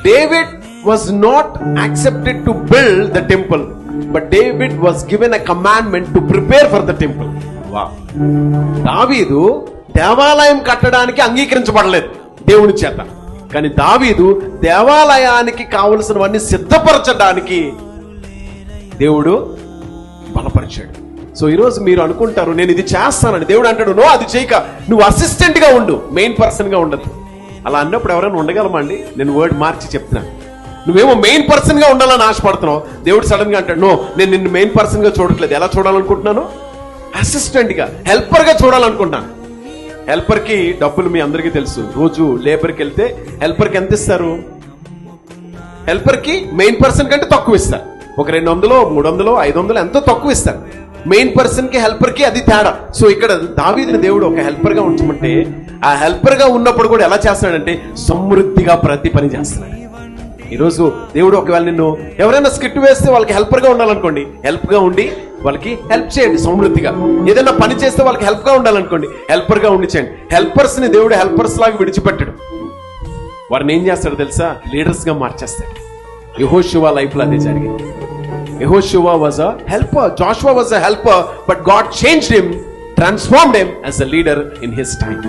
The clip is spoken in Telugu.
David was not accepted to build the temple, but David was given a commandment to prepare for the temple. Wow. దావీదు దేవాలయం కట్టడానికి అంగీకరించబడలేదు దేవుని చేత, కానీ దావీదు దేవాలయానికి కావలసినవన్నీ సిద్ధపరచడానికి దేవుడు బలపరిచాడు. సో ఈరోజు మీరు అనుకుంటారు నేను ఇది చేస్తానని, దేవుడు అంటాడు నో, అది చేయక, నువ్వు అసిస్టెంట్ గా ఉండు, మెయిన్ పర్సన్ గా ఉండదు. అలా అన్నప్పుడు ఎవరైనా ఉండగలమా అండి? నేను వర్డ్ మార్చి చెప్తున్నాను. నువ్వేమో మెయిన్ పర్సన్ గా ఉండాలని ఆశపడుతున్నావు, దేవుడు సడన్ గా అంటాడు నో, నేను నిన్ను మెయిన్ పర్సన్ గా చూడట్లేదు. ఎలా చూడాలనుకుంటున్నాను? అసిస్టెంట్ గా, హెల్పర్ గా చూడాలనుకుంటున్నాను. హెల్పర్ కి డబ్బులు మీ అందరికీ తెలుసు. రోజు లేబర్కి వెళ్తే హెల్పర్ కి ఎంత ఇస్తారు? హెల్పర్ కి మెయిన్ పర్సన్ కంటే తక్కువ ఇస్తారు. ఒక 200, 300, 500 ఎంతో తక్కువ ఇస్తారు. మెయిన్ పర్సన్ కి హెల్పర్ కి అది తేడా. సో ఇక్కడ దావీదుని దేవుడు ఒక హెల్పర్ గా ఉంచమంటే, ఆ హెల్పర్ గా ఉన్నప్పుడు కూడా ఎలా చేస్తున్నాడంటే సమృద్ధిగా ప్రతి పని చేస్తున్నాడు. ఈరోజు దేవుడు ఒకవేళ నిన్ను ఎవరైనా స్కిట్ వేస్తే వాళ్ళకి హెల్పర్ గా ఉండాలనుకోండి, హెల్ప్ గా ఉండి వాళ్ళకి హెల్ప్ చేయండి సమృద్ధిగా. ఏదైనా పని చేస్తే వాళ్ళకి హెల్ప్ గా ఉండాలనుకోండి, హెల్పర్ గా ఉండి చేయండి. హెల్పర్స్ ని దేవుడు హెల్పర్స్ లాగా విడిచిపెట్టడు. వారిని ఏం చేస్తాడు తెలుసా? లీడర్స్ గా మార్చేస్తాడు. యెహోషువ లైఫ్ లో అదే జరిగింది. Yehoshua was a helper, Joshua was a helper, but God changed him, transformed him as a leader in his time.